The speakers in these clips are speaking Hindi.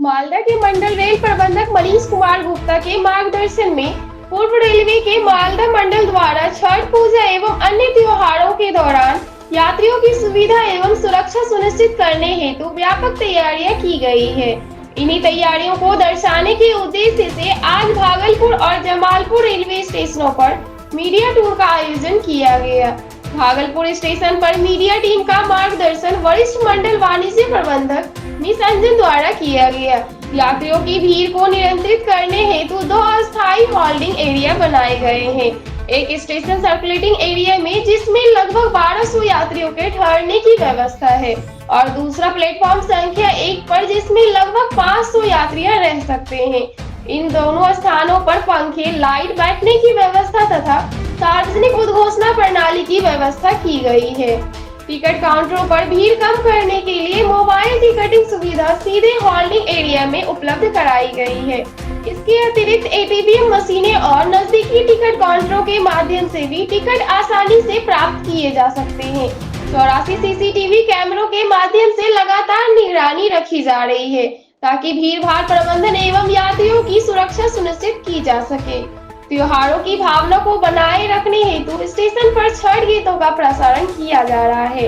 मालदा के मंडल रेल प्रबंधक मनीष कुमार गुप्ता के मार्गदर्शन में पूर्व रेलवे के मालदा मंडल द्वारा छठ पूजा एवं अन्य त्योहारों के दौरान यात्रियों की सुविधा एवं सुरक्षा सुनिश्चित करने हेतु व्यापक तैयारियां की गई है। इन्हीं तैयारियों को दर्शाने के उद्देश्य से आज भागलपुर और जमालपुर रेलवे स्टेशनों पर मीडिया टूर का आयोजन किया गया। भागलपुर स्टेशन पर मीडिया टीम का मार्गदर्शन वरिष्ठ मंडल वाणिज्य प्रबंधक निसंजन द्वारा किया गया। यात्रियों की भीड़ को नियंत्रित करने हेतु दो अस्थायी होल्डिंग एरिया बनाए गए हैं। एक स्टेशन सर्कुलेटिंग एरिया में जिसमें लगभग 1200 यात्रियों के ठहरने की व्यवस्था है और दूसरा प्लेटफॉर्म संख्या 1 पर जिसमें लगभग 500 यात्रियां रह सकते हैं। इन दोनों स्थानों पर पंखे, लाइट, बैठने की व्यवस्था तथा सार्वजनिक उद्घोषणा प्रणाली की व्यवस्था की गई है। टिकट काउंटरों पर भीड़ कम करने के लिए मोबाइल टिकटिंग सुविधा सीधे होल्डिंग एरिया में उपलब्ध कराई गई है। इसके अतिरिक्त एटीएम मशीनें और नजदीकी टिकट काउंटरों के माध्यम से भी टिकट आसानी से प्राप्त किए जा सकते हैं। 84 सीसीटीवी कैमरों के माध्यम से लगातार निगरानी रखी जा रही है ताकि भीड़ भाड़ प्रबंधन एवं यात्रियों की सुरक्षा सुनिश्चित की जा सके। त्योहारों की भावना को बनाए रखने हेतु स्टेशन पर छठ गीतों का प्रसारण किया जा रहा है,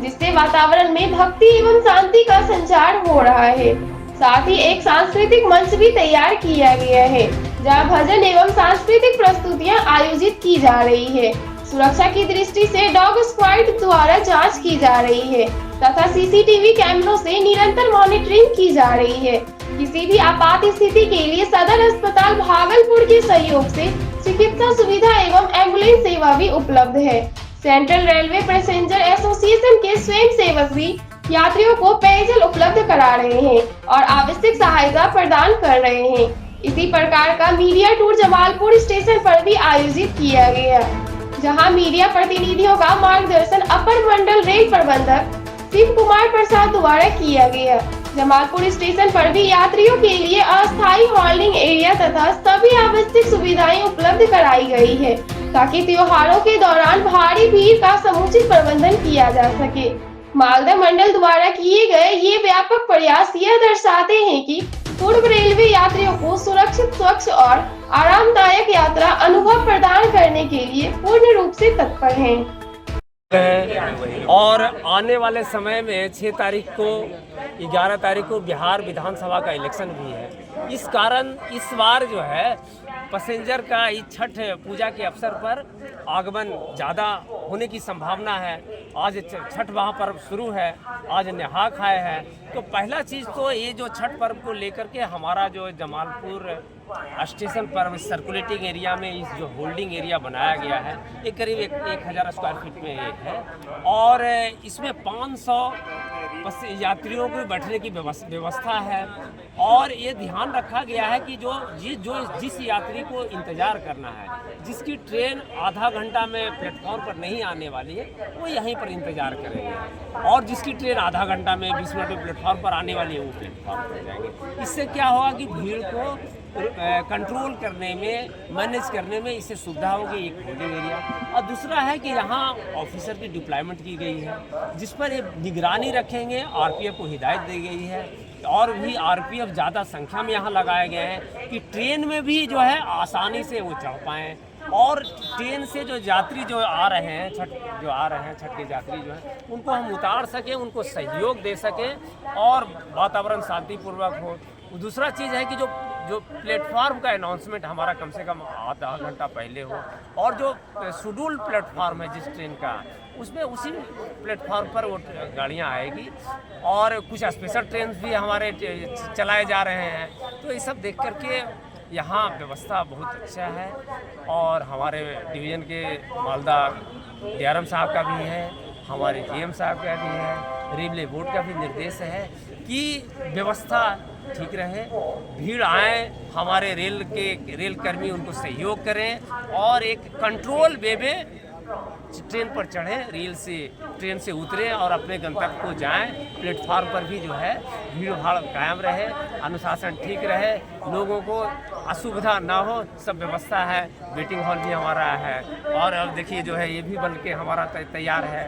जिससे वातावरण में भक्ति एवं शांति का संचार हो रहा है। साथ ही एक सांस्कृतिक मंच भी तैयार किया गया है, जहां भजन एवं सांस्कृतिक प्रस्तुतियां आयोजित की जा रही है। सुरक्षा की दृष्टि से डॉग स्क्वाड द्वारा जांच की जा रही है तथा सीसीटीवी कैमरों से निरंतर मॉनिटरिंग की जा रही है। किसी भी आपात स्थिति के लिए सदर अस्पताल भागलपुर के सहयोग से चिकित्सा सुविधा एवं एम्बुलेंस सेवा भी उपलब्ध है। सेंट्रल रेलवे पैसेंजर एसोसिएशन के स्वयं सेवक भी यात्रियों को पेयजल उपलब्ध करा रहे हैं और आवश्यक सहायता प्रदान कर रहे हैं। इसी प्रकार का मीडिया टूर जमालपुर स्टेशन पर भी आयोजित किया गया, जहां मीडिया प्रतिनिधियों का मार्गदर्शन अपर मंडल रेल प्रबंधक शिव कुमार प्रसाद द्वारा किया गया। जमालपुर स्टेशन पर भी यात्रियों के लिए अस्थायी होल्डिंग एरिया तथा सभी आवश्यक सुविधाएं उपलब्ध कराई गई है ताकि त्योहारों के दौरान भारी भीड़ का समुचित प्रबंधन किया जा सके। मालदा मंडल द्वारा किए गए ये व्यापक प्रयास यह दर्शाते हैं कि पूर्व रेलवे यात्रियों को सुरक्षित, स्वच्छ और आरामदायक यात्रा अनुभव प्रदान करने के लिए पूर्ण रूप से तत्पर हैं। और आने वाले समय में 6 तारीख को 11 तारीख को बिहार विधानसभा का इलेक्शन भी है। इस कारण इस बार जो है पैसेंजर का इस छठ पूजा के अवसर पर आगमन ज़्यादा होने की संभावना है। आज छठ महापर्व शुरू है, आज नहा खाए है, तो पहला चीज़ तो ये जो छठ पर्व को लेकर के हमारा जो जमालपुर स्टेशन पर सर्कुलेटिंग एरिया में इस जो होल्डिंग एरिया बनाया गया है, ये करीब 1000 स्क्वायर फीट में है और इसमें 500 यात्रियों को बैठने की व्यवस्था है। और ये ध्यान रखा गया है कि जिस यात्री को इंतज़ार करना है, जिसकी ट्रेन आधा घंटा में प्लेटफॉर्म पर नहीं आने वाली है, वो यहीं पर इंतज़ार करेंगे और जिसकी ट्रेन आधा घंटा में 20 मिनट में प्लेटफॉर्म पर आने वाली है वो प्लेटफॉर्म पर जाएंगे। इससे क्या होगा कि भीड़ को कंट्रोल करने में, मैनेज करने में इससे सुविधा होगी, एक होल्डिंग एरिया। और दूसरा है कि यहाँ ऑफिसर की डिप्लॉयमेंट की गई है, जिस पर ये निगरानी रखेंगे। आरपीएफ को हिदायत दी गई है और भी आरपीएफ ज़्यादा संख्या में यहाँ लगाए गए हैं कि ट्रेन में भी जो है आसानी से वो चढ़ पाएँ और ट्रेन से जो यात्री जो आ रहे हैं छठ के यात्री जो हैं उनको हम उतार सकें, उनको सहयोग दे सकें और वातावरण शांतिपूर्वक हो। दूसरा चीज़ है कि जो प्लेटफार्म का अनाउंसमेंट हमारा कम से कम आधा घंटा पहले हो और जो शेड्यूल प्लेटफार्म है जिस ट्रेन का, उसमें उसी प्लेटफार्म पर वो गाड़ियाँ आएगी और कुछ स्पेशल ट्रेन भी हमारे चलाए जा रहे हैं। तो ये सब देख करके यहाँ व्यवस्था बहुत अच्छा है और हमारे डिवीज़न के मालदा डीआरएम साहब का भी है, हमारे जीएम साहब का भी है, रेलवे बोर्ड का भी निर्देश है कि व्यवस्था ठीक रहे, भीड़ आए, हमारे रेल कर्मी उनको सहयोग करें और एक कंट्रोल वे में ट्रेन पर चढ़ें, ट्रेन से उतरें और अपने गंतव्य को जाएं। प्लेटफार्म पर भी जो है भीड़ भाड़ कायम रहे, अनुशासन ठीक रहे, लोगों को असुविधा ना हो, सब व्यवस्था है। वेटिंग हॉल भी हमारा है और अब देखिए जो है ये भी बन के हमारा तैयार है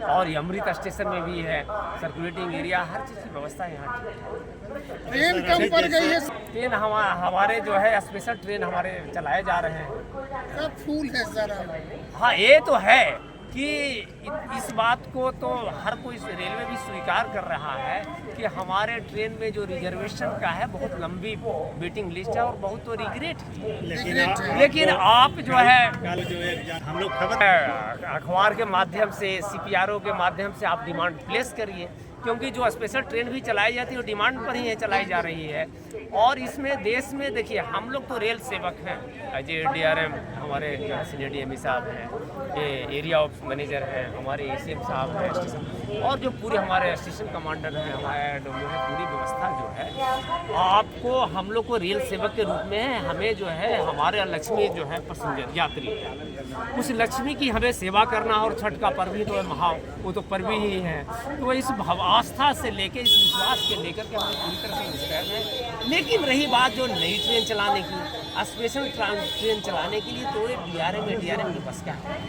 और ये अमृत स्टेशन में भी है, सर्कुलेटिंग एरिया, हर चीज़ की व्यवस्था यहाँ ठीक है। ट्रेन कम पड़ गई है, ट्रेन हमारे जो है स्पेशल ट्रेन हमारे चलाए जा रहे हैं। सब फूल है सारा। हाँ, ये तो है कि इस बात को तो हर कोई रेलवे भी स्वीकार कर रहा है कि हमारे ट्रेन में जो रिजर्वेशन का है बहुत लंबी वेटिंग लिस्ट है और बहुत तो रिग्रेट है। लेकिन आप जो है हम लोग खबर अखबार के माध्यम से, CPRO के माध्यम से आप डिमांड प्लेस करिए, क्योंकि जो स्पेशल ट्रेन भी चलाई जाती है वो डिमांड पर ही है चलाई जा रही है। और इसमें देश में देखिए हम लोग तो रेल सेवक हैं, जो DRM हमारे सीनियर DME साहब हैं, ये एरिया ऑफ मैनेजर हैं, हमारे ACM साहब हैं स्टेशन, और जो पूरे हमारे स्टेशन कमांडर हैं, हमारे डब्ल्यू है, पूरी व्यवस्था जो है आपको हम लोग को रेल सेवक के रूप में है। हमें जो है हमारे लक्ष्मी जो है पैसेंजर यात्री, उस लक्ष्मी की हमें सेवा करना, और छठ का पर्व ही तो है वो तो पर्व ही है। तो इस आस्था से लेके, इस विश्वास के लेकर के हम पूरी तरह से मुस्तैद हैं। लेकिन रही बात जो नई ट्रेन चलाने की, स्पेशल ट्रेन चलाने के लिए तो DRM की बस क्या है,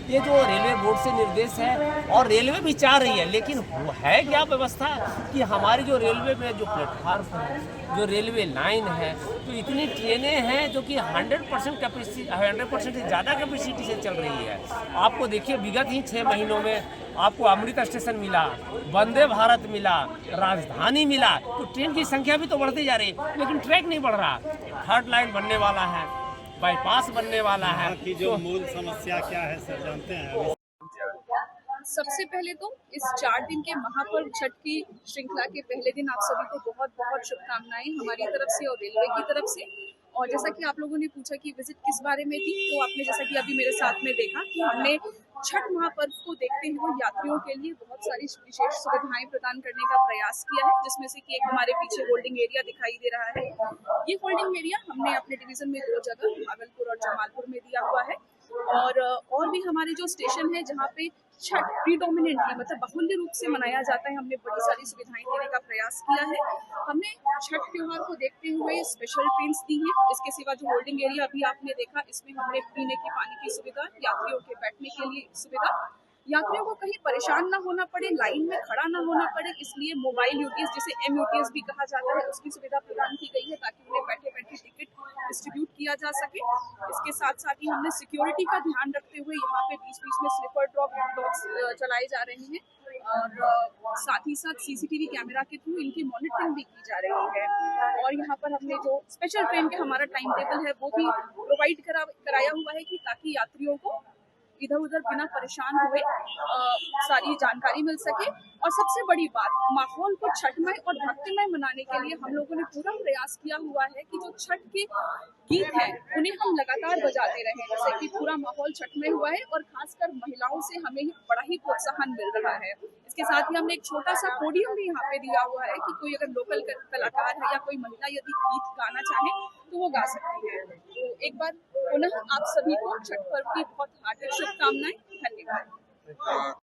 ये जो रेलवे बोर्ड से निर्देश है और रेलवे भी चाह रही है, लेकिन वो है क्या व्यवस्था कि हमारी जो रेलवे में जो प्लेटफार्म है, जो रेलवे लाइन है, तो इतनी ट्रेनें हैं जो कि 100% कैपेसिटी, 100% से ज़्यादा कैपेसिटी से चल रही है। आपको देखिए विगत ही 6 महीनों में आपको अमृत स्टेशन मिला, वंदे भारत मिला, राजधानी मिला, तो ट्रेन की संख्या भी तो बढ़ती जा रही है, लेकिन ट्रैक नहीं बढ़ रहा। 3rd लाइन बनने वाला है, बाईपास बनने वाला है। की जो मूल समस्या क्या है सर, जानते हैं? सबसे पहले तो इस 4 दिन के महापर्व छठ की श्रृंखला के पहले दिन आप सभी को बहुत बहुत शुभकामनाएं हमारी तरफ से और रेलवे की तरफ से। और जैसा कि आप लोगों ने पूछा कि विजिट किस बारे में थी, तो आपने जैसा कि अभी मेरे साथ में देखा कि हमने छठ महापर्व को देखते हुए यात्रियों के लिए बहुत सारी विशेष सुविधाएं प्रदान करने का प्रयास किया है, जिसमें से कि एक हमारे पीछे होल्डिंग एरिया दिखाई दे रहा है। ये होल्डिंग एरिया हमने अपने डिवीजन में 2 जगह, भागलपुर और जमालपुर में दिया हुआ है। और भी हमारे जो स्टेशन है जहाँ पे छठ प्रीडोमिनेंटली मतलब बहुल्य रूप से मनाया जाता है, हमने बड़ी सारी सुविधाएं देने का प्रयास किया है। हमने छठ त्योहार को देखते हुए स्पेशल ट्रेन्स दी हैं। इसके सिवा जो होल्डिंग एरिया अभी आपने देखा, इसमें हमने पीने के पानी की सुविधा, यात्रियों के बैठने के लिए सुविधा, यात्रियों को कहीं परेशान ना होना पड़े, लाइन में खड़ा ना होना पड़े, इसलिए मोबाइल UTS जिसे MUTS भी कहा जाता है, उसकी सुविधा प्रदान की गई है ताकि उन्हें बैठे बैठे टिकट डिस्ट्रीब्यूट किया जा सके। इसके साथ साथ ही हमने सिक्योरिटी का ध्यान रखते हुए यहाँ पे बीच बीच में स्लीपर ड्रॉप डॉग्स चलाए जा रहे हैं, और साथ ही साथ CCTV कैमरा के थ्रू इनकी मॉनिटरिंग भी की जा रही है। और यहाँ पर हमने जो स्पेशल ट्रेन के हमारा टाइम टेबल है वो भी प्रोवाइड कराया हुआ है कि ताकि यात्रियों को इधर उधर बिना परेशान हुए सारी जानकारी मिल सके। और सबसे बड़ी बात, माहौल को छठमय और भक्तिमय मनाने के लिए हम लोगों ने पूरा प्रयास किया हुआ है कि जो छठ के गीत हैं उन्हें हम लगातार बजाते रहें, जैसे कि पूरा माहौल छठमय हुआ है और खासकर महिलाओं से हमें बड़ा ही प्रोत्साहन मिल रहा है। इसके साथ ही हमने एक छोटा सा पोडियम भी यहाँ पे दिया हुआ है कि कोई अगर लोकल कलाकार है या कोई महिला यदि गीत गाना चाहे तो वो गा सकती है। तो एक बार पुनः आप सभी को छठ पर्व की बहुत हार्दिक शुभकामनाएं। धन्यवाद।